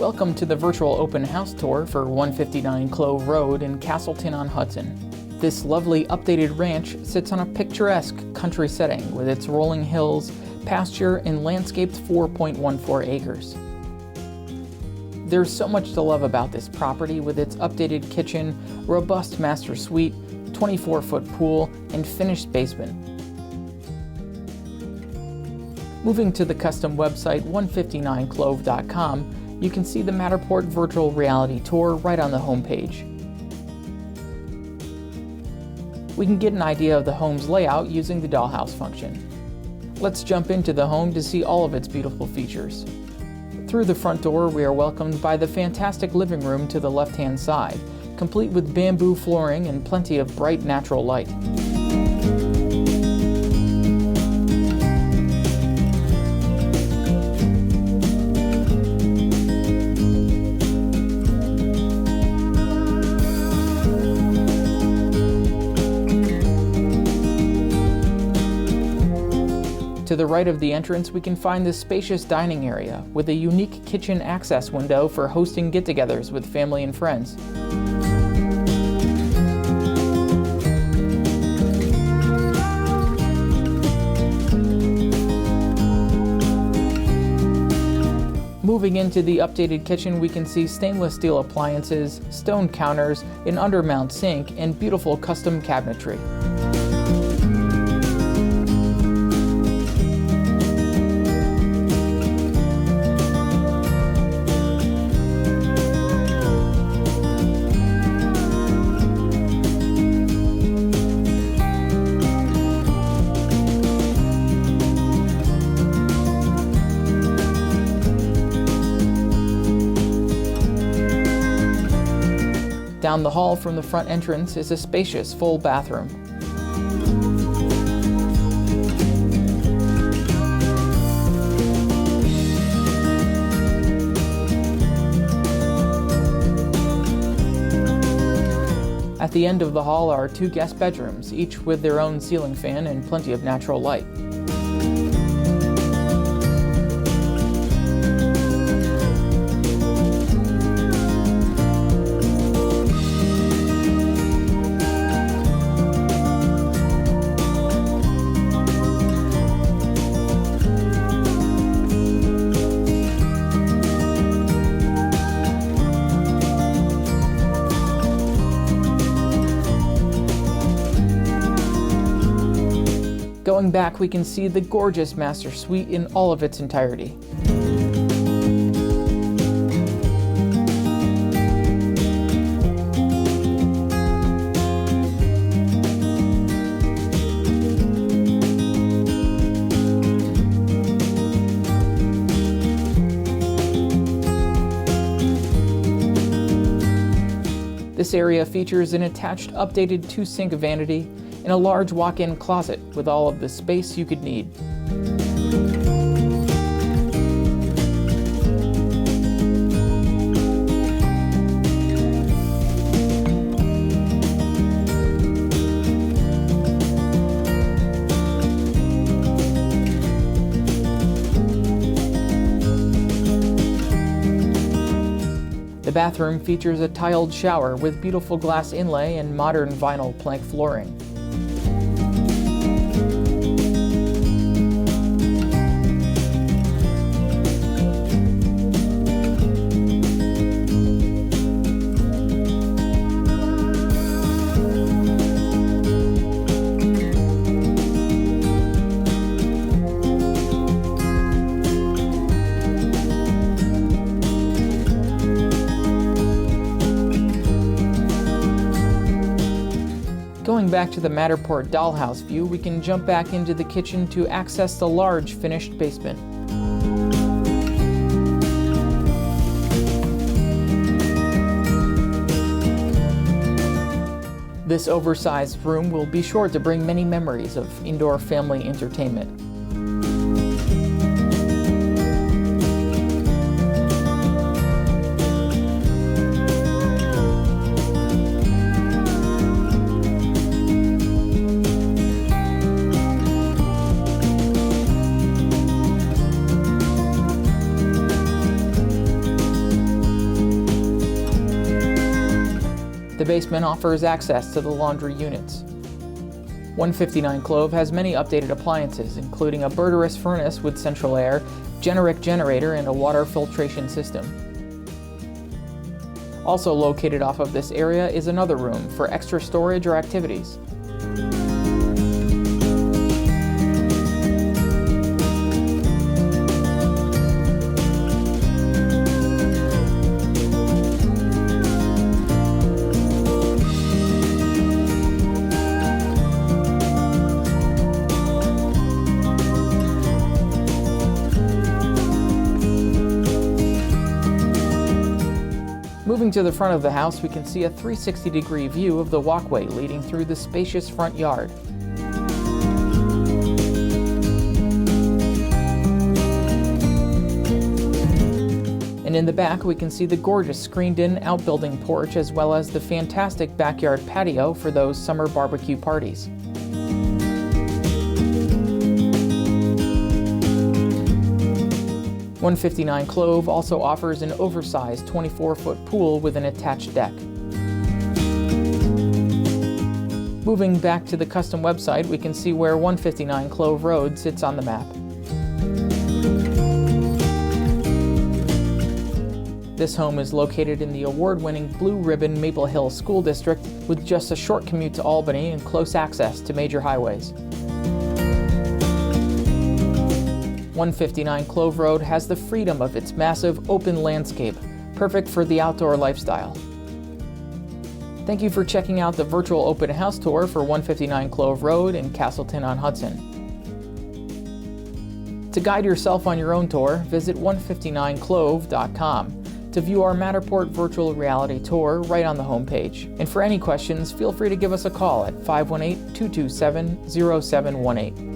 Welcome to the virtual open house tour for 159 Clove Road in Castleton on Hudson. This lovely updated ranch sits on a picturesque country setting with its rolling hills, pasture, and landscaped 4.14 acres. There's so much to love about this property with its updated kitchen, robust master suite, 24-foot pool, and finished basement. Moving to the custom website 159clove.com, you can see the Matterport virtual reality tour right on the homepage. We can get an idea of the home's layout using the dollhouse function. Let's jump into the home to see all of its beautiful features. Through the front door, we are welcomed by the fantastic living room to the left-hand side, complete with bamboo flooring and plenty of bright natural light. To the right of the entrance, we can find the spacious dining area with a unique kitchen access window for hosting get-togethers with family and friends. Moving into the updated kitchen, we can see stainless steel appliances, stone counters, an undermount sink, and beautiful custom cabinetry. Down the hall from the front entrance is a spacious full bathroom. At the end of the hall are two guest bedrooms, each with their own ceiling fan and plenty of natural light. Going back, we can see the gorgeous master suite in all of its entirety. This area features an attached updated 2-sink vanity and a large walk-in closet with all of the space you could need. The bathroom features a tiled shower with beautiful glass inlay and modern vinyl plank flooring. Going back to the Matterport dollhouse view, we can jump back into the kitchen to access the large finished basement. This oversized room will be sure to bring many memories of indoor family entertainment. The basement offers access to the laundry units. 159 Clove has many updated appliances, including a Burderus furnace with central air, Generc generator, and a water filtration system. Also located off of this area is another room for extra storage or activities. Moving to the front of the house, we can see a 360-degree view of the walkway leading through the spacious front yard. And in the back, we can see the gorgeous screened-in outbuilding porch as well as the fantastic backyard patio for those summer barbecue parties. .159 Clove also offers an oversized 24-foot pool with an attached deck. Moving back to the custom website, we can see where 159 Clove Road sits on the map. This home is located in the award-winning Blue Ribbon Maple Hill School District with just a short commute to Albany and close access to major highways. 159 Clove Road has the freedom of its massive open landscape, perfect for the outdoor lifestyle. Thank you for checking out the virtual open house tour for 159 Clove Road in Castleton on Hudson. To guide yourself on your own tour, visit 159clove.com to view our Matterport virtual reality tour right on the homepage. And for any questions, feel free to give us a call at 518-227-0718.